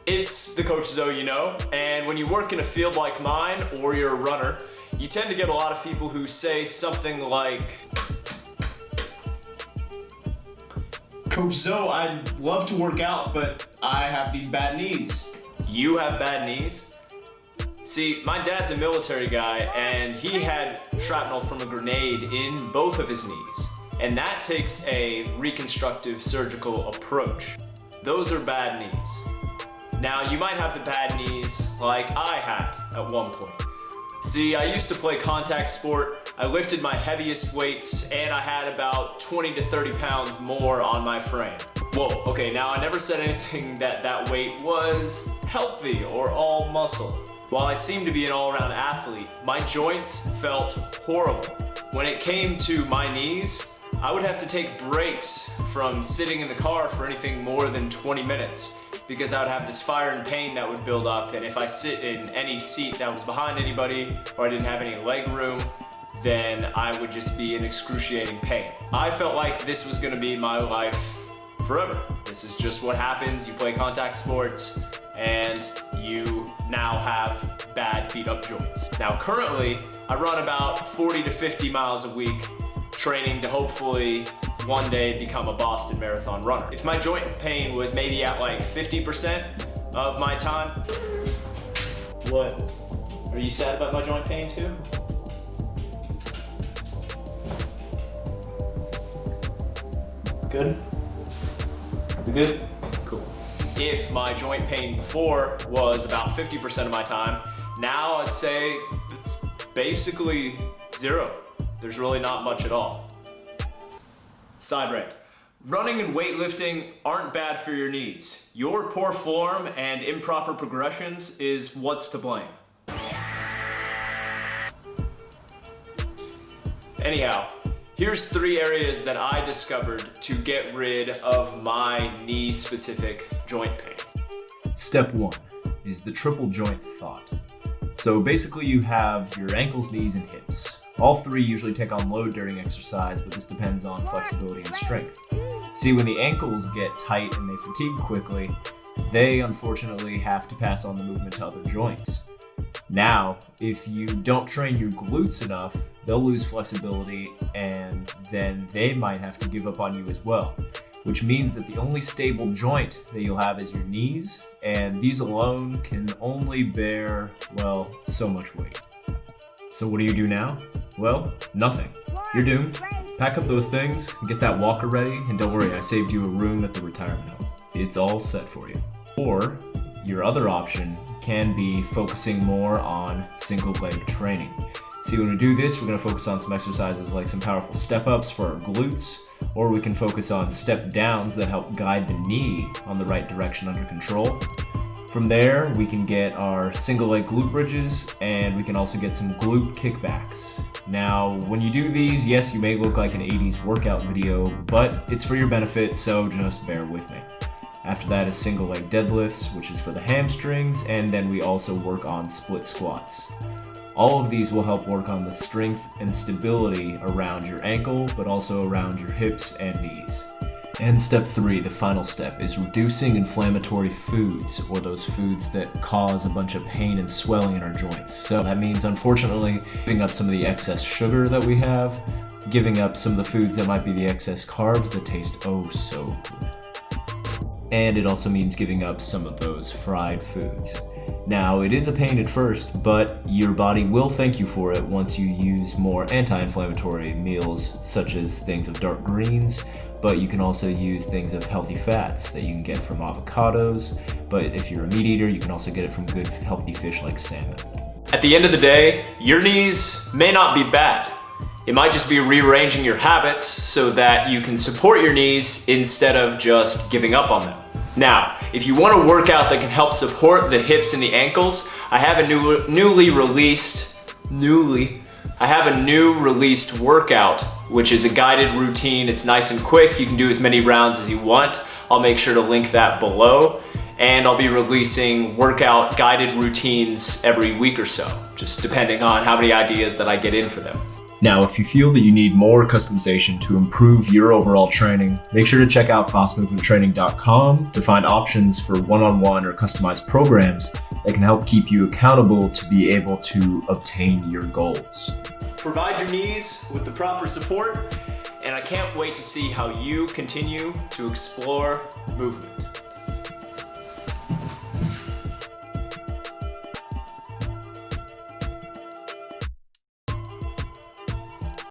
It's the Coach Zoe you know, and when you work in a field like mine, or you're a runner, you tend to get a lot of people who say something like, Coach Zoe, I'd love to work out, but I have these bad knees. You have bad knees? See, my dad's a military guy, and he had shrapnel from a grenade in both of his knees. And that takes a reconstructive surgical approach. Those are bad knees. Now, you might have the bad knees like I had at one point. See, I used to play contact sport. I lifted my heaviest weights, and I had about 20 to 30 pounds more on my frame. Whoa, okay, now I never said anything that weight was healthy or all muscle. While I seemed to be an all-around athlete, my joints felt horrible. When it came to my knees, I would have to take breaks from sitting in the car for anything more than 20 minutes because I would have this fire and pain that would build up, and if I sit in any seat that was behind anybody or I didn't have any leg room, then I would just be in excruciating pain. I felt like this was gonna be my life forever. This is just what happens. You play contact sports and you now have bad beat up joints. Now currently, I run about 40 to 50 miles a week, training to hopefully one day become a Boston Marathon runner. If my joint pain was maybe at like 50% of my time. What? Are you sad about my joint pain too? Good? We good? Cool. If my joint pain before was about 50% of my time, now I'd say it's basically zero. There's really not much at all. Side rant. Running and weightlifting aren't bad for your knees. Your poor form and improper progressions is what's to blame. Anyhow, here's 3 areas that I discovered to get rid of my knee-specific joint pain. Step 1 is the triple joint thought. So basically you have your ankles, knees, and hips. All 3 usually take on load during exercise, but this depends on flexibility and strength. See, when the ankles get tight and they fatigue quickly, they unfortunately have to pass on the movement to other joints. Now, if you don't train your glutes enough, they'll lose flexibility and then they might have to give up on you as well, which means that the only stable joint that you'll have is your knees, and these alone can only bear, well, so much weight. So what do you do now? Well, nothing. You're doomed. Pack up those things, get that walker ready, and don't worry, I saved you a room at the retirement home. It's all set for you. Or, your other option can be focusing more on single leg training. See, when we do this, we're going to focus on some exercises like some powerful step-ups for our glutes, or we can focus on step-downs that help guide the knee on the right direction under control. From there, we can get our single leg glute bridges, and we can also get some glute kickbacks. Now, when you do these, yes, you may look like an 80s workout video, but it's for your benefit, so just bear with me. After that is single leg deadlifts, which is for the hamstrings, and then we also work on split squats. All of these will help work on the strength and stability around your ankle, but also around your hips and knees. And step 3, the final step, is reducing inflammatory foods, or those foods that cause a bunch of pain and swelling in our joints. So that means, unfortunately, giving up some of the excess sugar that we have, giving up some of the foods that might be the excess carbs that taste oh so good. And it also means giving up some of those fried foods. Now, it is a pain at first, but your body will thank you for it once you use more anti-inflammatory meals, such as things of dark greens, but you can also use things of healthy fats that you can get from avocados, but if you're a meat eater, you can also get it from good healthy fish like salmon. At the end of the day, your knees may not be bad. It might just be rearranging your habits so that you can support your knees instead of just giving up on them. Now, if you want a workout that can help support the hips and the ankles, I have a new released workout, which is a guided routine. It's nice and quick. You can do as many rounds as you want. I'll make sure to link that below. And I'll be releasing workout guided routines every week or so, just depending on how many ideas that I get in for them. Now, if you feel that you need more customization to improve your overall training, make sure to check out fasmovementtraining.com to find options for one-on-one or customized programs that can help keep you accountable to be able to obtain your goals. Provide your knees with the proper support, and I can't wait to see how you continue to explore movement.